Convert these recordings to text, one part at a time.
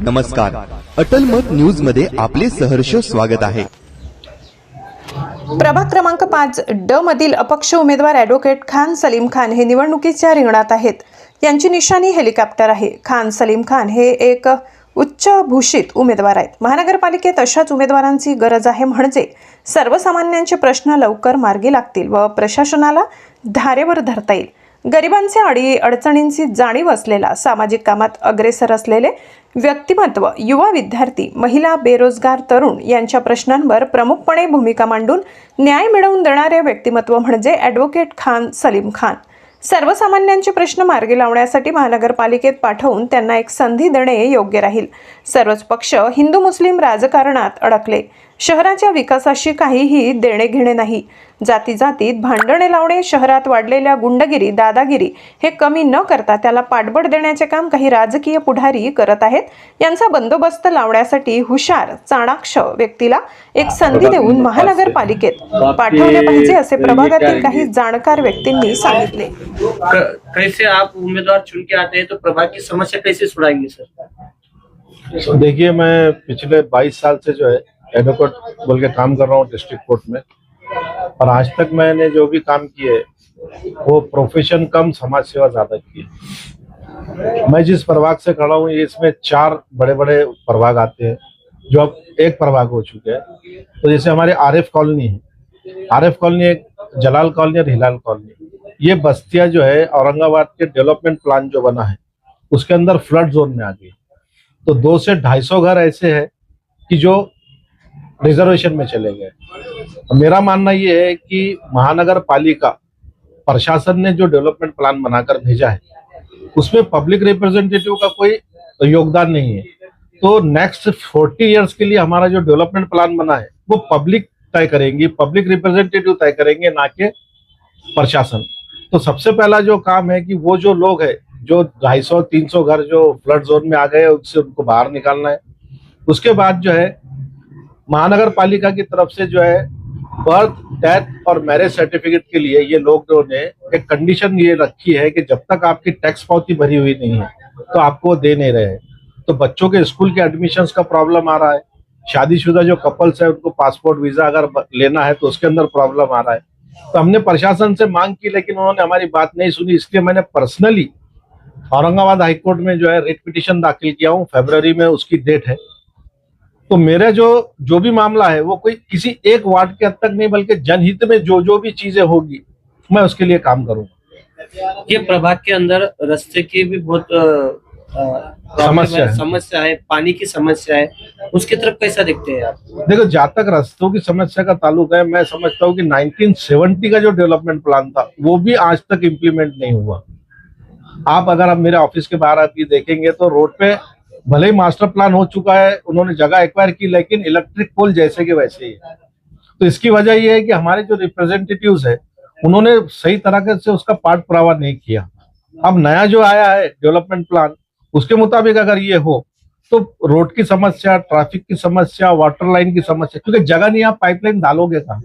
नमस्कार, अटल मत न्यूज मध्ये आपले सहर्ष स्वागत आहे। प्रभाग क्रमांक 5 ड मधील अपक्ष उमेदवार ॲडव्होकेट खान सलीम खान हे निवडणुकीच्या रिंगणात आहेत। यांची निशाणी हेलिकॉप्टर आहे। खान सलीम खान हे एक उच्च भूषित उमेदवार आहेत। महानगरपालिकेत अशाच उमेदवारांची गरज आहे, म्हणजे सर्वसामान्यांचे प्रश्न लवकर मार्गी लागतील व प्रशासनाला धारेवर धरता येईल। गरिबांचे अडचणींची जाणीव असलेला, सामाजिक कामात अग्रेसर असलेले व्यक्तिमत्व, युवा विद्यार्थी, महिला, बेरोजगार तरुण यांच्या प्रश्नांवर प्रमुखपणे भूमिका मांडून न्याय मिळवून देणारे व्यक्तिमत्व म्हणजे ॲडव्होकेट खान सलीम खान। सर्वसामान्यांचे प्रश्न मार्गी लावण्यासाठी महानगरपालिकेत पाठवून त्यांना एक संधी देणे योग्य राहील। सर्वच पक्ष हिंदू मुस्लिम राजकारणात अडकले, शहराच्या विकासाशी काहीही देणे घेणे नाही। जाती जातीत भांडणे लावणे, शहरात वाढलेल्या गुंडगिरी, दादागिरी हे कमी न करता त्याला पाठबळ देण्याचे काम काही राजकीय पुढारी करत आहेत। यांचा बंदोबस्त लावण्यासाठी हुशार, चाणाक्ष व्यक्तीला एक संधी देऊन महानगरपालिकेत पाठवले पाहिजे, असे प्रभागातील काही जाणकार व्यक्तींनी सांगितले। कैसे आप उम्मीदवार चुन के आते हैं तो प्रभाग की समस्या कैसे छुड़ाएंगे सर? देखिए, मैं पिछले 22 साल से जो है एडवोकेट बोल के काम कर रहा हूँ डिस्ट्रिक्ट कोर्ट में, और आज तक मैंने जो भी काम किए वो प्रोफेशन कम, समाज सेवा ज्यादा की है। मैं जिस प्रभाग से खड़ा हूँ इसमें 4 बड़े बड़े प्रभाग आते हैं, जो अब एक प्रभाग हो चुके हैं। तो जैसे हमारे आरिफ कॉलोनी है, आरिफ कॉलोनी एक जलाल कॉलोनी और हिलाल कॉलोनी, ये बस्तियां जो है औरंगाबाद के डेवलपमेंट प्लान जो बना है उसके अंदर फ्लड जोन में आ गई। तो 200 से 250 घर ऐसे हैं कि जो रिजर्वेशन में चले गए। मेरा मानना ये है कि महानगर पालिका प्रशासन ने जो डेवलपमेंट प्लान बनाकर भेजा है उसमें पब्लिक रिप्रेजेंटेटिव का कोई योगदान नहीं है। तो नेक्स्ट 40 इयर्स के लिए हमारा जो डेवलपमेंट प्लान बना है वो पब्लिक तय करेंगी, पब्लिक रिप्रेजेंटेटिव तय करेंगे, ना कि प्रशासन। तो सबसे पहला जो काम है कि वो जो लोग हैं जो 250-300 घर जो फ्लड जोन में आ गए उससे उनको बाहर निकालना है। उसके बाद जो है महानगर पालिका की तरफ से जो है बर्थ, डेथ और मैरिज सर्टिफिकेट के लिए ये लोगों ने एक कंडीशन ये रखी है कि जब तक आपकी टैक्स पावती भरी हुई नहीं है तो आपको दे नहीं रहे। तो बच्चों के स्कूल के एडमिशन्स का प्रॉब्लम आ रहा है, शादीशुदा जो कपल्स है उनको पासपोर्ट वीजा अगर लेना है तो उसके अंदर प्रॉब्लम आ रहा है। तो हमने प्रशासन से मांग की, लेकिन उन्होंने हमारी बात नहीं सुनी। इसलिए मैंने पर्सनली औरंगाबाद हाईकोर्ट में जो है रिट पिटीशन दाखिल किया हूँ, फरवरी में उसकी डेट है। तो मेरा जो भी मामला है वो कोई किसी एक वार्ड के हद तक नहीं, बल्कि जनहित में जो भी चीजें होगी मैं उसके लिए काम करूंगा। ये प्रभाग के अंदर रास्ते की भी बहुत समस्या है, पानी की समस्या है, उसकी तरफ कैसा देखते हैं आप? देखो, जहाँ तक रास्तों की समस्या का ताल्लुक है, मैं समझता हूँ कि 1970 का जो डेवलपमेंट प्लान था वो भी आज तक इम्प्लीमेंट नहीं हुआ। आप अगर मेरे ऑफिस के बाहर आप देखेंगे तो रोड पे भले ही मास्टर प्लान हो चुका है, उन्होंने जगह एक्वायर की, लेकिन इलेक्ट्रिक पोल जैसे के वैसे ही है। तो इसकी वजह यह है कि हमारे जो रिप्रेजेंटेटिव्स है उन्होंने सही तरह से उसका पाठ पुरावा नहीं किया। अब नया जो आया है डेवलपमेंट प्लान, उसके मुताबिक अगर ये हो तो रोड की समस्या, ट्रैफिक की समस्या, वाटर लाइन की समस्या, क्योंकि जगह नहीं, आप पाइपलाइन डालोगे कहाँ?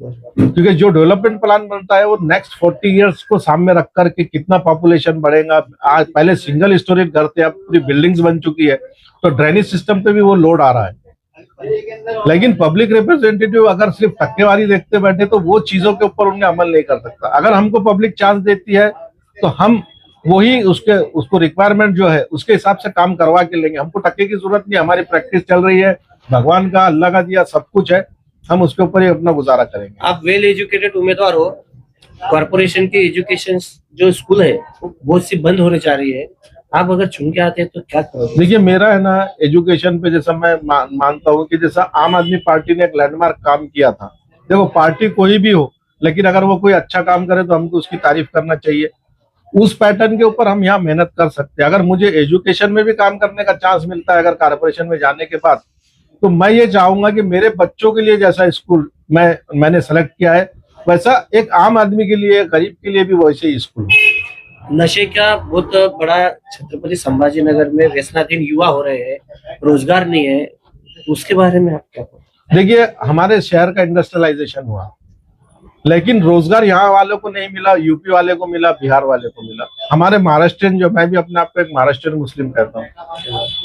क्योंकि जो डेवलपमेंट प्लान बनता है वो नेक्स्ट 40 इयर्स को सामने रख कर के कितना पॉपुलेशन बढ़ेगा। आज पहले सिंगल स्टोरी घर थे, अब पूरी बिल्डिंग्स बन चुकी है, तो ड्रेनेज सिस्टम पे भी वो लोड आ रहा है। लेकिन पब्लिक रिप्रेजेंटेटिव अगर सिर्फ टक्केवारी देखते बैठे तो वो चीजों के ऊपर उन्हें अमल नहीं कर सकता। अगर हमको पब्लिक चांस देती है तो हम वही उसको रिक्वायरमेंट जो है उसके हिसाब से काम करवा के लेंगे। हमको टक्के की जरूरत नहीं, हमारी प्रैक्टिस चल रही है, भगवान का, अल्लाह का दिया सब कुछ है, हम उसके ऊपर ही अपना गुजारा करेंगे। आप वेल एजुकेटेड उम्मीदवार हो, कॉर्पोरेशन की एजुकेशन जो स्कूल है वो बहुत सी बंद होने जा रही है, आप अगर चुन के आते हैं तो क्या करोगे? देखिए, मेरा है ना एजुकेशन पे, जैसा मैं मानता हूँ कि जैसा आम आदमी पार्टी ने एक लैंडमार्क काम किया था। देखो, पार्टी कोई भी हो, लेकिन अगर वो कोई अच्छा काम करे तो हमको उसकी तारीफ करना चाहिए। उस पैटर्न के ऊपर हम यहाँ मेहनत कर सकते हैं। अगर मुझे एजुकेशन में भी काम करने का चांस मिलता है अगर कॉर्पोरेशन में जाने के बाद, तो मैं ये चाहूंगा कि मेरे बच्चों के लिए जैसा स्कूल मैंने सेलेक्ट किया है वैसा एक आम आदमी के लिए, गरीब के लिए भी वैसे ही स्कूल हो। नशे का बहुत बड़ा छत्रपति संभाजी नगर में व्यसनाधीन युवा हो रहे हैं, रोजगार नहीं है, उसके बारे में आप क्या? देखिए, हमारे शहर का इंडस्ट्रियलाइजेशन हुआ, लेकिन रोजगार यहाँ वालों को नहीं मिला, यूपी वाले को मिला, बिहार वाले को मिला। हमारे महाराष्ट्रियन, जो मैं भी अपने आप को एक महाराष्ट्रियन मुस्लिम कहता हूँ,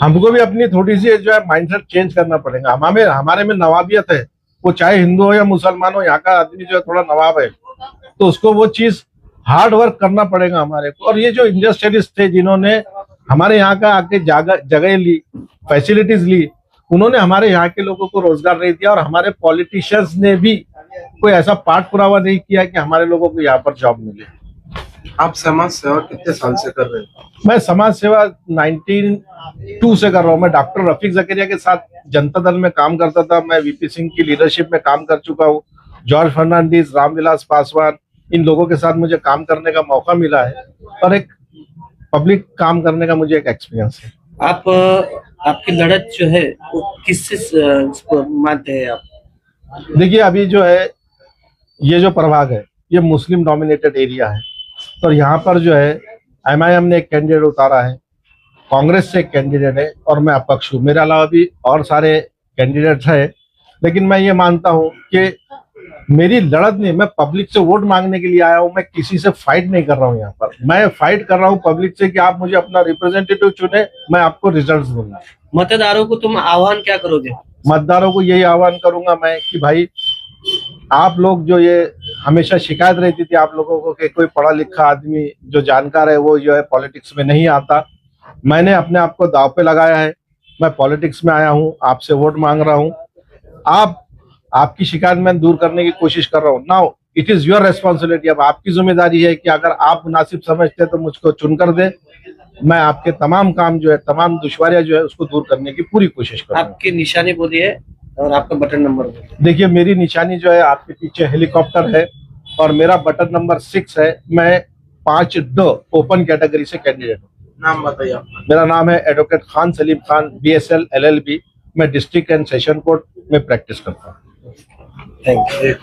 हमको भी अपनी थोड़ी सी जो है माइंडसेट चेंज करना पड़ेगा। हमारे में नवाबियत है, वो चाहे हिंदू हो या मुसलमान हो, यहाँ का आदमी जो है थोड़ा नवाब है, तो उसको वो चीज हार्ड वर्क करना पड़ेगा हमारे को। और ये जो इंडस्ट्रियलिस्ट थे जिन्होंने हमारे यहाँ का आके जगह ली, फैसिलिटीज ली, उन्होंने हमारे यहाँ के लोगों को रोजगार नहीं दिया। और हमारे पॉलिटिशियंस ने भी कोई ऐसा पाठ पुरावा नहीं किया कि हमारे लोगों को यहाँ पर जॉब मिले। आप समाज सेवा कितने साल से कर रहे हैं? मैं समाज सेवा 1992 से कर रहा हूँ। मैं डॉक्टर रफीक जकरिया के साथ जनता दल में काम करता था। मैं वीपी सिंह की लीडरशिप में काम कर चुका हूँ। जॉर्ज फर्नांडिस, रामविलास पासवान, इन लोगों के साथ मुझे काम करने का मौका मिला है और एक पब्लिक काम करने का मुझे एक एक्सपीरियंस है। आपकी लड़त जो है वो किससे मानते हैं आप? देखिए, अभी जो है ये जो प्रभाग है ये मुस्लिम डोमिनेटेड एरिया है, तो यहाँ पर जो है MIM ने एक कैंडिडेट उतारा है, कांग्रेस से एक कैंडिडेट है और मैं अपक्ष हूँ। मेरे अलावा भी और सारे कैंडिडेट्स हैं, लेकिन मैं ये मानता हूँ कि मेरी लड़त नहीं, मैं पब्लिक से वोट मांगने के लिए आया हूँ। मैं किसी से फाइट नहीं कर रहा हूँ। यहाँ पर मैं फाइट कर रहा हूँ पब्लिक से कि आप मुझे अपना रिप्रेजेंटेटिव चुने, मैं आपको रिजल्ट दूंगा। मतदारों को तुम आह्वान क्या करोगे? मतदारों को यही आह्वान करूंगा मैं कि भाई, आप लोग जो ये हमेशा शिकायत रहती थी आप लोगों को कि कोई पढ़ा लिखा आदमी जो जानकार है वो जो है पॉलिटिक्स में नहीं आता, मैंने अपने आप को दांव पे लगाया है। मैं पॉलिटिक्स में आया हूँ, आपसे वोट मांग रहा हूँ। आपकी शिकायत मैं दूर करने की कोशिश कर रहा हूँ। Now it is your responsibility. अब आपकी जिम्मेदारी है कि अगर आप मुनासिब समझते हैं तो मुझको चुनकर दे। मैं आपके तमाम काम जो है, तमाम दुश्वारियां जो है उसको दूर करने की पूरी कोशिश करूंगा। आपकी निशानी बोलिए और आपका बटन नंबर बोलिए। देखिए, मेरी निशानी जो है आपके पीछे हेलीकॉप्टर है और मेरा बटन नंबर 6 है। मैं 5D ओपन कैटेगरी से कैंडिडेट हूँ। नाम बताइए आपका। मेरा नाम है advocate Khan Salim Khan, BSL LLB। मैं डिस्ट्रिक्ट एंड सेशन कोर्ट में प्रैक्टिस करता हूँ। Thank you.